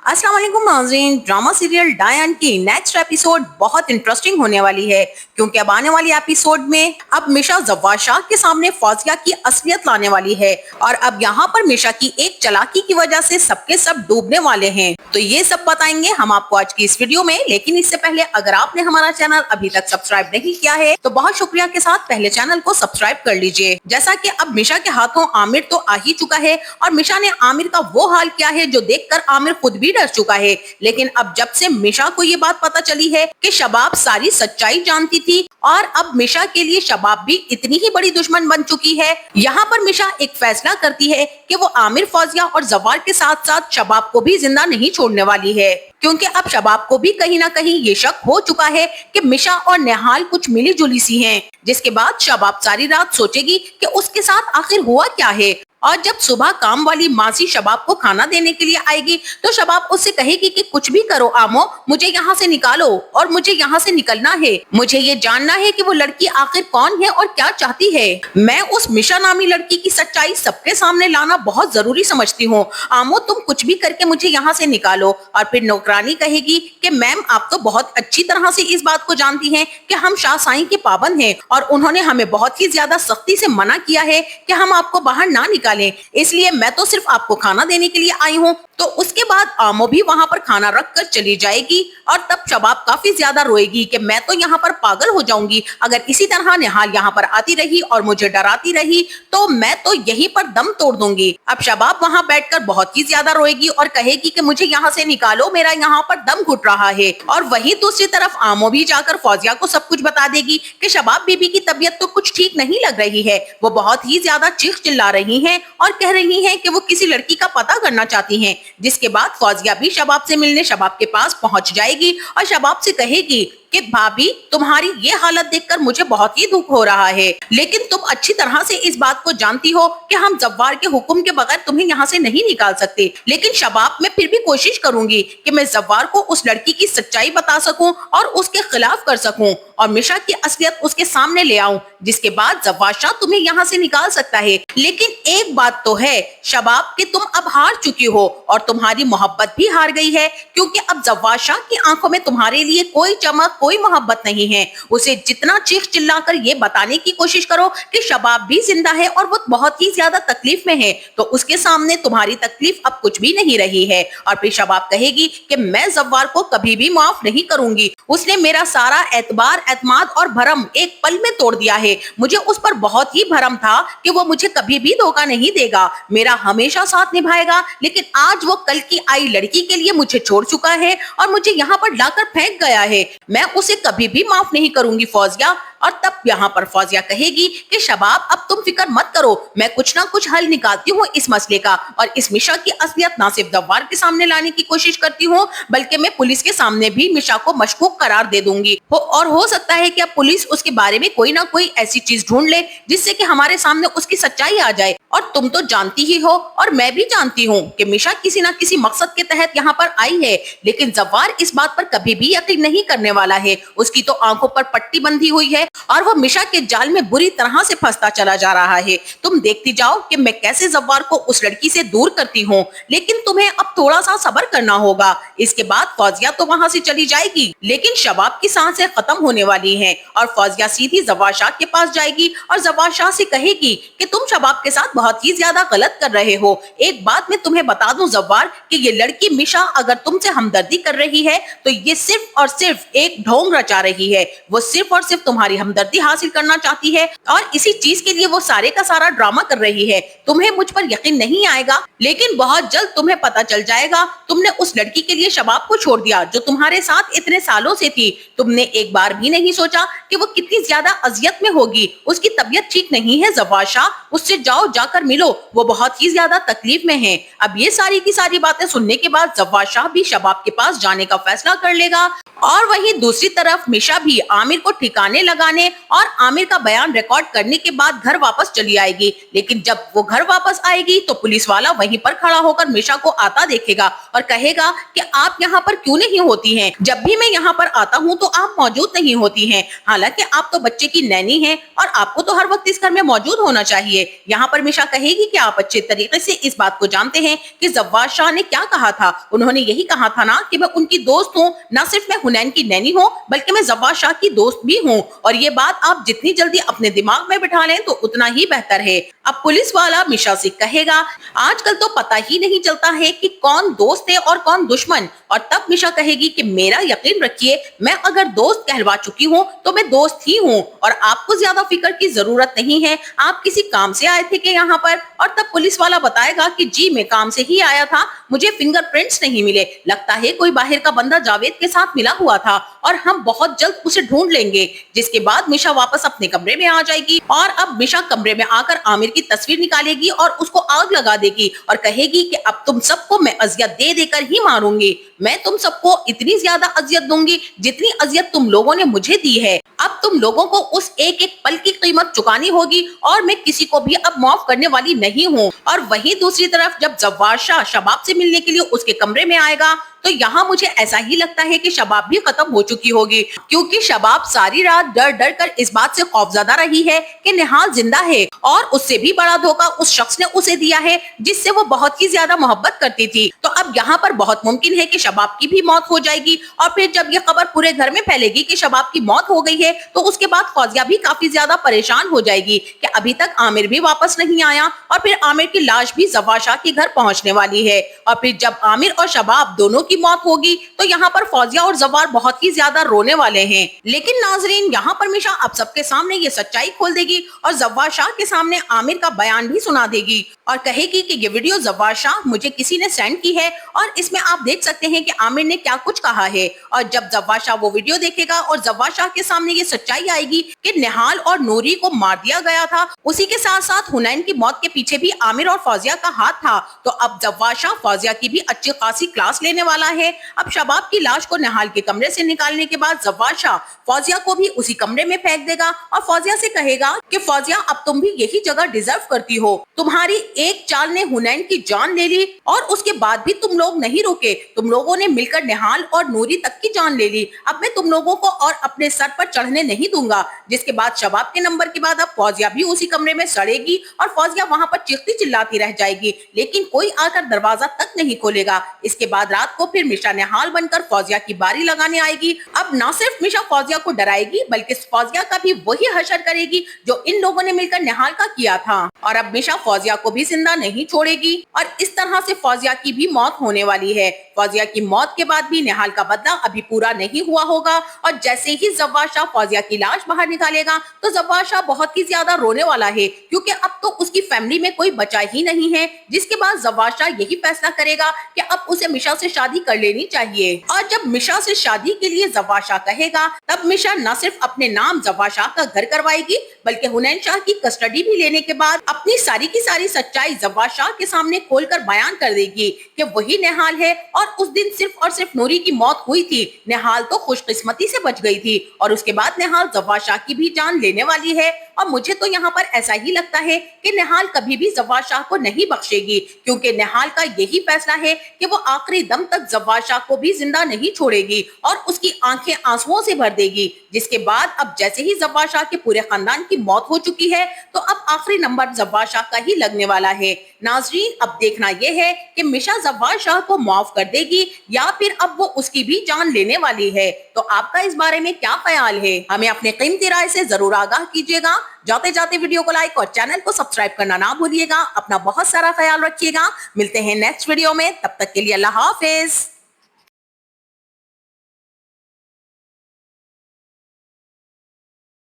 अस्सलाम वालेकुम नाज़रीन। ड्रामा सीरियल डायन की नेक्स्ट एपिसोड बहुत इंटरेस्टिंग होने वाली है, क्योंकि अब आने वाली एपिसोड में अब मिशा जव्वाद शाह के सामने फौजिया की असलियत लाने वाली है और अब यहाँ पर मिशा की एक चालाकी की वजह से सबके सब डूबने वाले हैं। तो ये सब बताएंगे हम आपको आज की इस वीडियो में। लेकिन इससे पहले अगर आपने हमारा चैनल अभी तक सब्सक्राइब नहीं किया है तो बहुत शुक्रिया के साथ पहले चैनल को सब्सक्राइब कर लीजिए। जैसा कि अब मिशा के हाथों आमिर तो आ ही चुका है और मिशा ने आमिर का वो हाल किया है जो देखकर आमिर खुद भी डर चुका है। लेकिन अब जब से मिशा को ये बात पता चली है कि शबाब सारी सच्चाई जानती थी और अब मिशा के लिए शबाब भी इतनी ही बड़ी दुश्मन बन चुकी है, यहाँ पर मिशा एक फैसला करती है कि वो आमिर, फौजिया और जवार के साथ साथ शबाब को भी जिंदा नहीं छोड़ने वाली है, क्योंकि अब शबाब को भी कहीं ना कहीं ये शक हो चुका है कि मिशा और नेहाल कुछ मिली जुली सी हैं। जिसके बाद शबाब सारी रात सोचेगी कि उसके साथ आखिर हुआ क्या है और जब सुबह काम वाली मासी शबाब को खाना देने के लिए आएगी तो शबाब उससे कहेगी कि कुछ भी करो आमो, मुझे यहाँ से निकालो और मुझे यहाँ से निकलना है। मुझे ये जानना है कि वो लड़की आखिर कौन है और क्या चाहती है। मैं उस मिशा नामी लड़की की सच्चाई सबके सामने लाना बहुत जरूरी समझती हूँ। आमो, तुम कुछ भी करके मुझे यहाँ से निकालो। और फिर नौकरानी कहेगी कि मैम, आप तो बहुत अच्छी तरह से इस बात को जानती हैं कि हम शाह साईं के पाबंद हैं और उन्होंने हमें बहुत ही ज्यादा सख्ती से मना किया है कि हम आपको बाहर ना निकालें, इसलिए मैं तो सिर्फ आपको खाना देने के लिए आई हूँ। तो उसके बाद आमो भी वहां पर खाना रख कर चली जाएगी और तब शबाब काफी ज्यादा रोएगी कि मैं तो यहाँ पर पागल हो जाऊंगी, अगर इसी तरह निहाल यहाँ पर आती रही और मुझे डराती रही तो मैं तो यहीं पर दम तोड़ दूंगी। अब शबाब वहां बैठकर बहुत ही ज्यादा रोएगी और कहेगी कि मुझे यहाँ से निकालो, मेरा यहाँ पर दम घुट रहा है। और वहीं दूसरी तरफ आमो भी जाकर फौजिया को सब कुछ बता देगी कि शबाब बीबी की तबीयत तो कुछ ठीक नहीं लग रही है, वो बहुत ही ज्यादा चीख चिल्ला रही है और कह रही हैं कि वो किसी लड़की का पता करना चाहती हैं। जिसके बाद फौजिया भी शबाब से मिलने शबाब के पास पहुंच जाएगी और शबाब से कहेगी कि भाभी, तुम्हारी ये हालत देखकर मुझे बहुत ही दुख हो रहा है, लेकिन तुम अच्छी तरह से इस बात को जानती हो कि हम जव्वार के हुक्म के बगैर तुम्हें यहाँ से नहीं निकाल सकते। लेकिन शबाब, मैं फिर भी कोशिश करूंगी कि मैं जव्वार को उस लड़की की सच्चाई बता सकूं और उसके खिलाफ कर सकूं और मिशा की असलियत उसके सामने ले आऊं, जिसके बाद जव्वार शाह तुम्हें यहाँ से निकाल सकता है। लेकिन एक बात तो है शबाब, कि तुम अब हार चुकी हो और तुम्हारी मोहब्बत भी हार गई है, क्योंकि अब जव्वार शाह की आंखों में तुम्हारे लिए कोई चमक, कोई मोहब्बत नहीं है। उसे जितना चीख चिल्लाकर ये बताने की कोशिश करो कि शबाब भी जिंदा है और वो बहुत ही ज्यादा तकलीफ में है, तो उसके सामने तुम्हारी तकलीफ अब कुछ भी नहीं रही है। और फिर शबाब कहेगी कि मैं जव्वार को कभी भी माफ नहीं करूंगी, उसने मेरा सारा एतबार, एतमाद और भरम एक पल में तोड़ दिया है। मुझे उस पर बहुत ही भरम था कि वो मुझे कभी भी धोखा नहीं देगा, मेरा हमेशा साथ निभाएगा, लेकिन आज वो कल की आई लड़की के लिए मुझे छोड़ चुका है और मुझे यहाँ पर लाकर फेंक गया है। मैं उसे कभी भी माफ नहीं करूंगी फौजिया। और तब यहाँ पर फौजिया कहेगी कि शबाब, अब तुम फिक्र मत करो, मैं कुछ ना कुछ हल निकालती हूँ इस मसले का और इस मिशा की असलियत ना सिर्फ जव्वार के सामने लाने की कोशिश करती हूँ, बल्कि मैं पुलिस के सामने भी मिशा को मशकूक करार दे दूंगी। और हो सकता है कि अब पुलिस उसके बारे में कोई ना कोई ऐसी चीज ढूंढ ले जिससे कि हमारे सामने उसकी सच्चाई आ जाए। और तुम तो जानती ही हो और मैं भी जानती हूँ कि मिशा किसी ना किसी मकसद के तहत यहाँ पर आई है, लेकिन जव्वार इस बात पर कभी भी यकीन नहीं करने वाला है। उसकी तो आंखों पर पट्टी बंधी हुई है और वो मिशा के जाल में बुरी तरह से फंसता चला जा रहा है। तुम देखती जाओ कि मैं कैसे जव्वार को उस लड़की से दूर करती हूँ, लेकिन तुम्हें अब थोड़ा सा सब्र करना होगा। इसके बाद फौजिया तो वहां से चली जाएगी, लेकिन शबाब की सांसें खत्म होने वाली हैं और फौजिया सीधी जव्वार शाह के पास जाएगी और जव्वार शाह से कहेगी कि तुम शबाब के साथ बहुत ही ज्यादा गलत कर रहे हो। एक बात मैं तुम्हें बता दूं जव्वार, कि ये लड़की मिशा अगर तुमसे हमदर्दी कर रही है तो ये सिर्फ और सिर्फ एक ढोंग रचा रही है। वो सिर्फ और सिर्फ तुम्हारी हमदर्दी हासिल करना चाहती है और इसी चीज के लिए वो सारे का सारा ड्रामा कर रही है। तुम्हें मुझ पर यकीन नहीं आएगा, लेकिन बहुत जल्द तुम्हें पता चल जाएगा। तुमने उस लड़की के लिए शबाब को छोड़ दिया जो तुम्हारे साथ इतने सालों से थी। तुमने एक बार भी नहीं सोचा कि वो कितनी ज्यादा अजियत में होगी। उसकी तबीयत ठीक नहीं है जव्वार शाह, उससे जाओ, जाकर मिलो, वो बहुत ही ज्यादा तकलीफ में है। अब ये सारी की सारी बातें सुनने के बाद जव्वार शाह भी शबाब के पास जाने का फैसला कर लेगा और वहीं दूसरी तरफ मिशा भी आमिर को ठिकाने लगाने और आमिर का बयान रिकॉर्ड करने के बाद घर वापस चली आएगी। लेकिन जब वो घर वापस आएगी तो पुलिस वाला वहीं पर खड़ा होकर मिशा को आता देखेगा और कहेगा कि आप यहाँ पर क्यों नहीं होती हैं? जब भी मैं यहाँ पर आता हूँ तो आप मौजूद नहीं होती हैं। हालांकि आप तो बच्चे की नैनी हैं और आपको तो हर वक्त इस घर में मौजूद होना चाहिए। यहाँ पर मिशा कहेगी कि आप अच्छे तरीके से इस बात को जानते हैं कि जव्वाद शाह ने क्या कहा था। उन्होंने यही कहा था ना कि मैं उनकी दोस्त हूँ, न सिर्फ मैं हुनैन की नैनी हूँ बल्कि मैं जव्वाद शाह की दोस्त भी हूँ। और ये बात आप जितनी जल्दी अपने दिमाग में बिठा लें तो उतना ही बेहतर है। अब पुलिस वाला मिशा से कहेगा, आजकल तो पता ही नहीं चलता है कि कौन दोस्त है और कौन दुश्मन। और तब मिशा कहेगी कि मेरा यकीन रखिए, मैं अगर दोस्त कहलवा चुकी हूँ तो मैं दोस्त ही हूँ और आपको ज्यादा फिक्र की जरूरत नहीं है। आप किसी काम से आए थे कि यहाँ पर? और तब पुलिस वाला बताएगा कि जी मैं काम से ही आया था, मुझे फिंगरप्रिंट्स नहीं मिले, लगता है कोई बाहर का बंदा जावेद के साथ मिला हुआ था और हम बहुत जल्द उसे ढूंढ लेंगे। जिसके बाद मिशा वापस अपने कमरे में आ जाएगी और अब मिशा कमरे में आकर आमिर की तस्वीर निकालेगी और उसको आग लगा देगी और कहेगी कि अब तुम सबको मैं अजियत दे देकर ही मारूंगी। मैं तुम सबको इतनी ज्यादा अजियत दूंगी जितनी अजियत तुम लोगों ने मुझे दी है। अब तुम लोगों को उस एक एक पल की कीमत चुकानी होगी और मैं किसी को भी अब माफ करने वाली नहीं हूँ। और वहीं दूसरी तरफ जब जव्वाद शाह शबाब से मिलने के लिए उसके कमरे में आएगा तो यहाँ मुझे ऐसा ही लगता है कि शबाब भी खत्म हो चुकी होगी, क्योंकि शबाब सारी रात डर डर कर इस बात से खौफजदा रही है कि निहाल जिंदा है और उससे भी बड़ा धोखा उस शख्स ने उसे दिया है जिससे वो बहुत ही ज्यादा मोहब्बत करती थी। तो अब यहाँ पर बहुत मुमकिन है कि शबाब की भी मौत हो जाएगी और फिर जब ये खबर पूरे घर में फैलेगी कि शबाब की मौत हो गई है तो उसके बाद फौजिया भी काफी ज्यादा परेशान हो जाएगी कि अभी तक आमिर भी वापस नहीं आया और फिर आमिर की लाश भी जव्वाद शाह के घर पहुंचने वाली है। और फिर जब आमिर और शबाब दोनों की मौत होगी तो यहाँ पर फौजिया और जव्वाद बहुत ही ज्यादा रोने वाले हैं। लेकिन नाजरीन, यहाँ पर मिशा अब सबके सामने ये सच्चाई खोल देगी और जव्वाद शाह के सामने आमिर का बयान भी सुना देगी और कहेगी कि ये वीडियो जव्वाद शाह मुझे किसी ने सेंड की है और इसमें आप देख सकते हैं कि आमिर ने क्या कुछ कहा है। और जब जव्वाद शाह वो वीडियो देखेगा और जव्वाद शाह के सामने ये सच्चाई आएगी कि निहाल और नूरी को मार दिया गया था, उसी के साथ साथ हुनैन की मौत के पीछे भी आमिर और फौजिया का हाथ था, तो अब जव्वाद शाह फौजिया की भी अच्छी खासी क्लास लेने वाला है। अब शबाब की लाश को निहाल के कमरे से निकालने के बाद जव्वाद शाह फौजिया को भी उसी कमरे में फेंक देगा और फौजिया से कहेगा कि फौजिया अब तुम भी यही जगह डिजर्व करती हो। तुम्हारी एक चाल ने हुनैन की जान ले ली और उसके बाद भी तुम लोग नहीं रुके, तुम लोगों ने मिलकर निहाल और नूरी तक की जान ले ली। अब मैं तुम लोगों को और अपने सर पर चढ़ने नहीं दूंगा। जिसके बाद शबाब के नंबर के बाद अब फौजिया भी उसी कमरे में सड़ेगी और फौजिया वहां पर चीखती चिल्लाती रह जाएगी, लेकिन कोई आकर दरवाजा तक नहीं खोलेगा। इसके बाद रात को फिर मिशा निहाल बनकर फौजिया की बारी लगाने आएगी। अब न सिर्फ मिशा फौजिया को डराएगी बल्कि फौजिया का भी वही हशर करेगी जो इन लोगों ने मिलकर निहाल का किया था। और अब मिशा फौजिया को भी जिंदा नहीं छोड़ेगी और इस तरह से फौजिया की भी मौत होने वाली है। फौजिया की मौत के बाद भी निहाल का बदला अभी पूरा नहीं हुआ होगा और जैसे ही जव्वाद शाह फौजिया की लाश बाहर निकालेगा तो जव्वाद शाह बहुत ही ज्यादा रोने वाला है, क्योंकि अब तो उसकी फैमिली में कोई बचा ही नहीं है। जिसके बाद जव्वाद शाह यही फैसला करेगा कि अब उसे मिशा से शादी कर लेनी चाहिए। और जब मिशा से शादी के लिए जव्वाद शाह कहेगा तब मिशा न सिर्फ अपने नाम जव्वाद शाह का घर करवाएगी बल्कि हुनैन शाह की कस्टडी भी लेने के बाद अपनी सारी की सारी सच्चाई जव्वाद शाह के सामने खोलकर बयान कर देगी कि वही निहाल है और उस दिन सिर्फ और सिर्फ नूरी की मौत हुई थी। निहाल तो खुशकिस्मती से बच गई थी और उसके बाद निहाल जव्वाद शाह की भी जान लेने वाली है। और मुझे तो यहाँ पर ऐसा ही लगता है कि निहाल कभी भी जव्वाद शाह को नहीं बख्शेगी, क्योंकि निहाल का यही फैसला है कि वो आखिरी दम तक जव्वाद शाह को भी जिंदा नहीं छोड़ेगी और उसकी आंखें आंसुओं से भर देगी। जिसके बाद अब जैसे ही जव्वाद शाह के पूरे खानदान की मौत हो चुकी है तो अब आखिरी नंबर जव्वाद शाह का ही लगने वाला है। नाजरीन, अब देखना यह है कि मिशा जव्वाद शाह को माफ कर देगी या फिर अब वो उसकी भी जान लेने वाली है। तो आपका इस बारे में क्या ख्याल है? हमें अपने कीमती राय से जरूर आगाह कीजिएगा। जाते जाते वीडियो को लाइक और चैनल को सब्सक्राइब करना ना भूलिएगा। अपना बहुत सारा ख्याल रखिएगा। मिलते हैं नेक्स्ट वीडियो में, तब तक के लिए अल्लाह हाफिज।